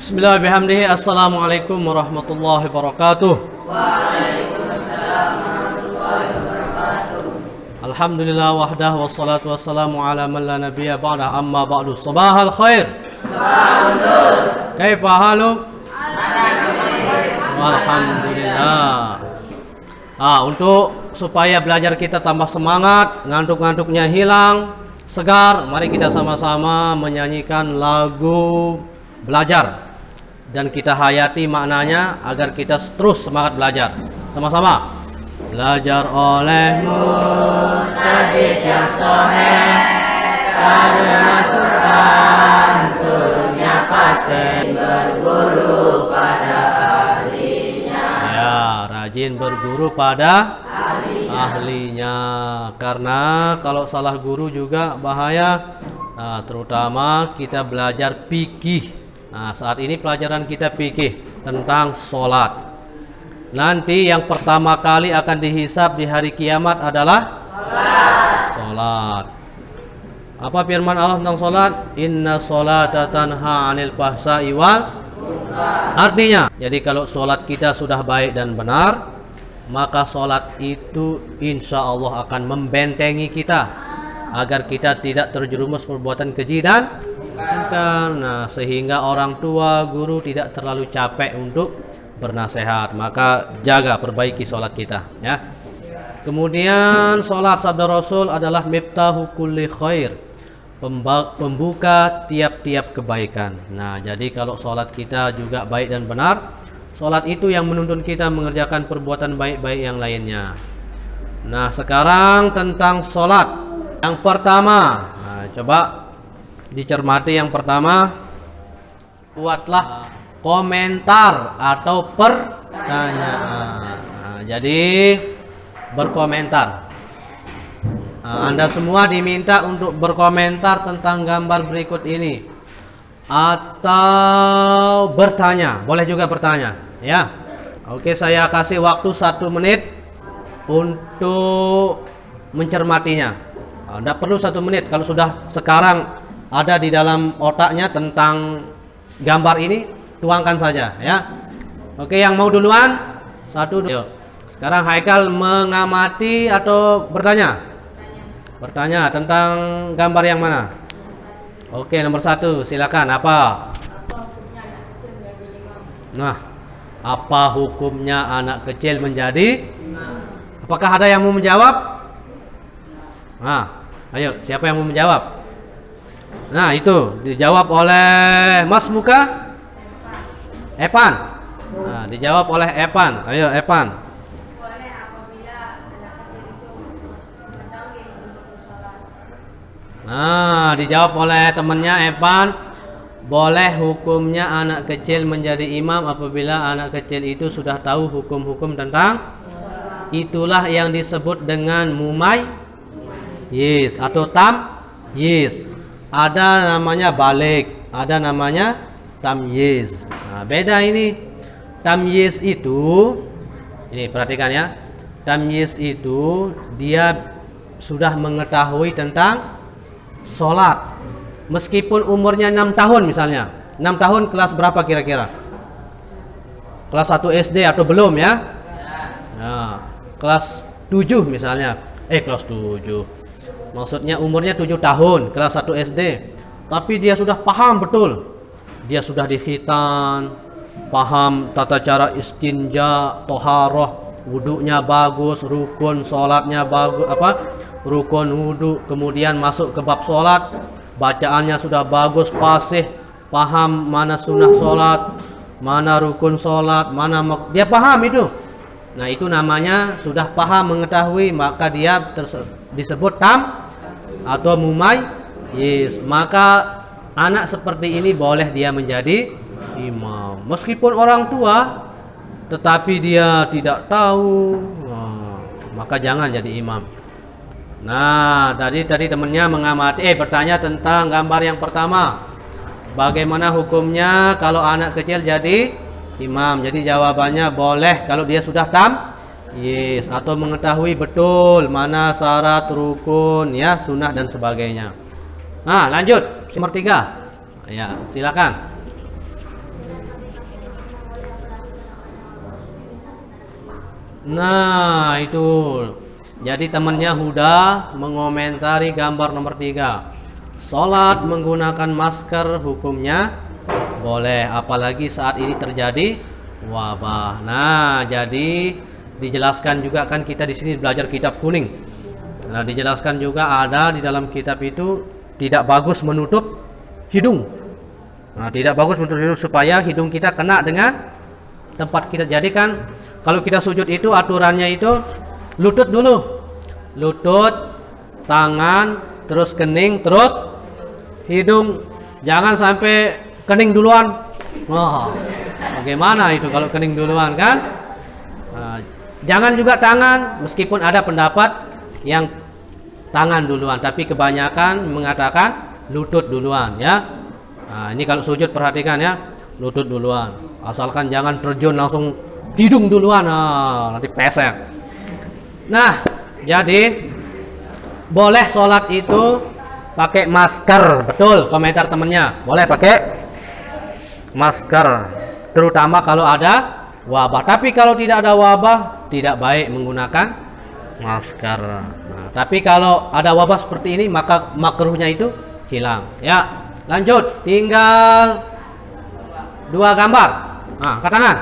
Bismillahirrahmanirrahim. Assalamualaikum warahmatullahi wabarakatuh. Waalaikumsalam warahmatullahi wabarakatuh. Alhamdulillah wahdah wassalatu wassalamu ala man la nabiyya ba'da amma ba'du. Sabahal khair. Sabahun nur. Kaifa haluk? Alhamdulillah. Untuk supaya belajar kita tambah semangat, ngantuk-ngantuknya hilang, segar, mari kita sama-sama menyanyikan lagu belajar dan kita hayati maknanya agar kita terus semangat belajar. Sama-sama. Belajar olehmu Tajwid yang sahih, karena Quran turunnya fasih, berguru pada ahlinya. Ya, rajin berguru pada ahlinya. Karena kalau salah guru juga bahaya. Terutama kita belajar fikih. Saat ini pelajaran kita fikih tentang sholat. Nanti yang pertama kali akan dihisab di hari kiamat adalah sholat. Apa firman Allah tentang sholat? Inna sholata tanha 'anil fahsya'i wal. Artinya, jadi kalau sholat kita sudah baik dan benar, maka sholat itu insya Allah akan membentengi kita agar kita tidak terjerumus perbuatan keji dan karena sehingga orang tua, guru tidak terlalu capek untuk bernasehat. Maka jaga, perbaiki sholat kita ya. Kemudian sholat, sabda Rasul, adalah miftahu kulli khair, pembuka tiap-tiap kebaikan. Jadi kalau sholat kita juga baik dan benar, sholat itu yang menuntun kita mengerjakan perbuatan baik-baik yang lainnya. Sekarang tentang sholat. Yang pertama, coba dicermati. Yang pertama, buatlah komentar atau pertanyaan. Jadi berkomentar. Anda semua diminta untuk berkomentar tentang gambar berikut ini atau bertanya. Boleh juga bertanya ya. Oke, saya kasih waktu 1 menit untuk mencermatinya. Tidak perlu 1 menit. Kalau sudah sekarang ada di dalam otaknya tentang gambar ini, tuangkan saja ya. Oke, yang mau duluan? 1, 2. Sekarang Haikal mengamati atau bertanya? Bertanya tentang gambar yang mana? Oke, nomor 1, silakan. Apa hukumnya anak kecil menjadi? Apakah ada yang mau menjawab? Ayo, siapa yang mau menjawab? Itu dijawab oleh Mas Muka Epan. Dijawab oleh Epan. Ayo Epan. Boleh apabila anak kecil itu mengetahui untuk sholat. Dijawab oleh temannya Epan. Boleh hukumnya anak kecil menjadi imam apabila anak kecil itu sudah tahu hukum-hukum tentang sholat. Itulah yang disebut dengan mumayyiz atau tamyiz. Ada namanya balik, ada namanya tamyiz. Beda ini. Tamyiz itu, ini perhatikan ya. Tamyiz itu dia sudah mengetahui tentang sholat. Meskipun umurnya 6 tahun misalnya. 6 tahun kelas berapa kira-kira? Kelas 1 SD atau belum ya? Kelas 7 misalnya. Kelas 7. Maksudnya umurnya 7 tahun, kelas 1 SD. Tapi dia sudah paham betul. Dia sudah dikhitan, paham tata cara istinja, toharoh, wudunya bagus, rukun sholatnya bagus, rukun wudu, kemudian masuk ke bab sholat, bacaannya sudah bagus, fasih, paham mana sunnah sholat, mana rukun sholat, dia paham itu. Itu namanya sudah paham, mengetahui, maka dia disebut atau mumayyiz. Maka anak seperti ini boleh dia menjadi imam meskipun orang tua, tetapi dia tidak tahu, maka jangan jadi imam. Tadi temannya mengamati bertanya tentang gambar yang pertama. Bagaimana hukumnya kalau anak kecil jadi imam? Jadi jawabannya boleh kalau dia sudah tamyiz atau mengetahui betul mana syarat, rukun, ya, sunnah dan sebagainya. Lanjut nomor 3. Ya, silakan. Nah, itu. Jadi temannya Huda mengomentari gambar nomor 3. Sholat menggunakan masker hukumnya boleh, apalagi saat ini terjadi wabah. Nah, jadi dijelaskan juga kan kita di sini belajar kitab kuning. Nah, dijelaskan juga ada di dalam kitab itu tidak bagus menutup hidung. Nah, tidak bagus menutup hidung supaya hidung kita kena dengan tempat kita. Jadi kan kalau kita sujud itu aturannya itu lutut dulu. Lutut, tangan, terus kening, terus hidung. Jangan sampai kening duluan. Wah, bagaimana itu kalau kening duluan kan? Nah, jangan juga tangan, meskipun ada pendapat yang tangan duluan, tapi kebanyakan mengatakan lutut duluan ya. Nah, ini kalau sujud perhatikan ya, lutut duluan. Asalkan jangan terjun langsung hidung duluan, nanti pesek. Nah, jadi boleh sholat itu pakai masker, betul komentar temennya. Boleh pakai masker, terutama kalau ada wabah. Tapi kalau tidak ada wabah, tidak baik menggunakan masker. Nah, tapi kalau ada wabah seperti ini, maka makruhnya itu hilang. Ya, lanjut. Tinggal 2 gambar. Nah, angkat tangan.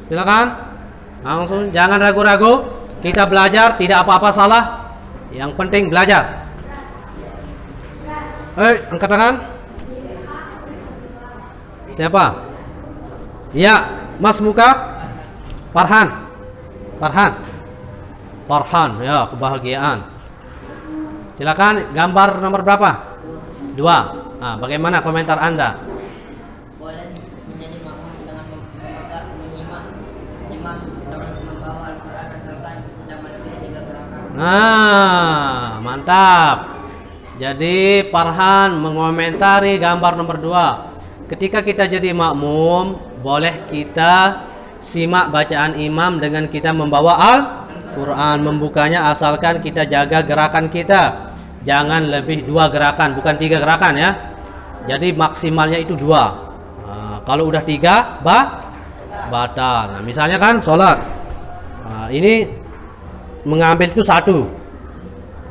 Silakan. Langsung, jangan ragu-ragu. Kita belajar, tidak apa-apa salah. Yang penting belajar. Angkat tangan. Siapa? Ya, Mas muka. Farhan. Farhan, ya, kebahagiaan. Silakan, gambar nomor berapa? 2. Nah, bagaimana komentar Anda? Boleh menjadi makmum dengan menyimak membawa Al-Quran asalkan tidak melebihi 3 gerakan. Nah, mantap. Jadi Farhan mengomentari gambar nomor 2. Ketika kita jadi makmum, boleh kita simak bacaan imam dengan kita membawa Al-Quran. Membukanya asalkan kita jaga gerakan kita. Jangan lebih 2 gerakan, bukan 3 gerakan ya. Jadi maksimalnya itu 2. Nah, kalau udah 3, batal. Nah, misalnya kan sholat. Nah, ini mengambil itu 1.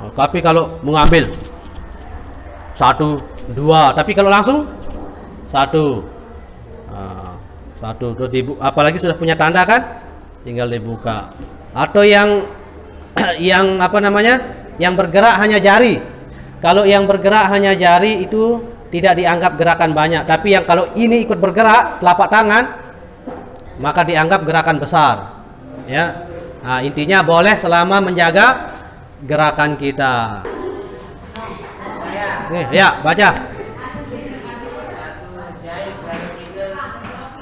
Nah, tapi kalau mengambil 1, 2, tapi kalau langsung 1. Nah, 1 terus apalagi sudah punya tanda kan, tinggal dibuka. Atau yang apa namanya, yang bergerak hanya jari. Kalau yang bergerak hanya jari itu tidak dianggap gerakan banyak. Tapi yang kalau ini ikut bergerak telapak tangan, maka dianggap gerakan besar. Ya, nah, intinya boleh selama menjaga gerakan kita. Nih, ya baca.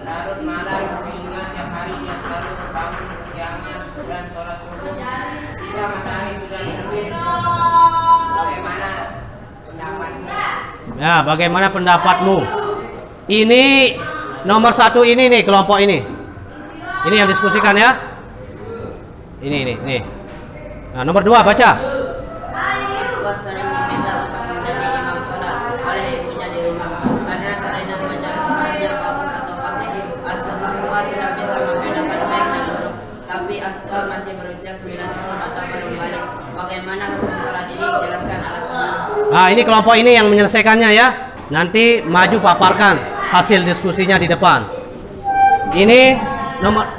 Larut malam sehingga tiap hari dia selalu bangun kesiangan dan sholat subuh jika matahari sudah terbit. Bagaimana pendapatmu? Ya, bagaimana pendapatmu? Ini nomor 1 ini nih, kelompok ini. Ini yang diskusikan ya. Ini. Nah, nomor 2 baca. Abbas sering diminta untuk menjadi imam sholat oleh ibunya di rumah karena selain baca bagus atau fasih, Asma sudah bisa membedakan baik dan buruk. Tapi Asma masih berusia 9 tahun atau belum balik. Bagaimana hukum sholat ini? Jelaskan alasannya. Nah, ini kelompok ini yang menyelesaikannya ya. Nanti maju paparkan hasil diskusinya di depan. Ini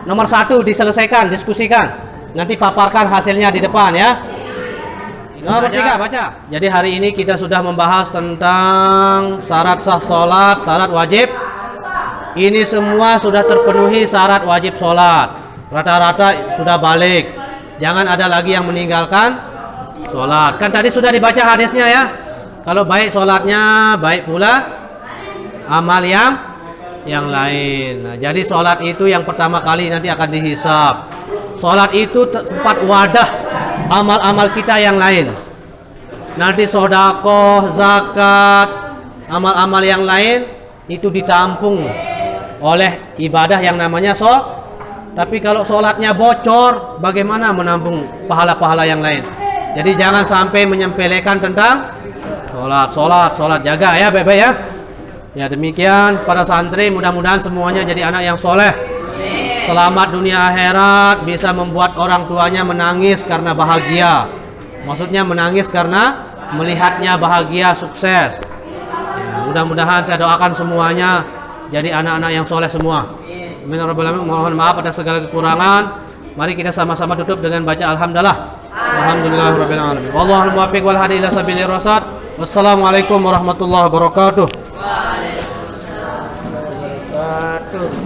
nomor 1 diselesaikan, diskusikan. Nanti paparkan hasilnya di depan ya. Nomor 3 baca. Jadi hari ini kita sudah membahas tentang syarat sah sholat, syarat wajib. Ini semua sudah terpenuhi syarat wajib sholat. Rata-rata sudah balik. Jangan ada lagi yang meninggalkan sholat. Kan tadi sudah dibaca hadisnya ya. Kalau baik sholatnya, baik pula amal yang lain. Nah, jadi sholat itu yang pertama kali nanti akan dihisab. Sholat itu tempat wadah amal-amal kita yang lain. Nanti sedekah, zakat, amal-amal yang lain itu ditampung oleh ibadah yang namanya sholat. Tapi kalau sholatnya bocor, bagaimana menampung pahala-pahala yang lain? Jadi jangan sampai menyempelekan tentang sholat, jaga ya Bebe ya. Ya demikian para santri, mudah-mudahan semuanya jadi anak yang soleh. Selamat dunia akhirat, bisa membuat orang tuanya menangis karena bahagia. Maksudnya menangis karena melihatnya bahagia, sukses. Ya, mudah-mudahan saya doakan semuanya jadi anak-anak yang soleh semua. Amin ya rabbal alamin. Mohon maaf atas segala kekurangan. Mari kita sama-sama tutup dengan baca alhamdulillah. Alhamdulillahirabbil alamin. Wallahul muwaffiq wal hadi ila sabilir rasyad. Wassalamualaikum warahmatullahi wabarakatuh. Waalaikumsalam.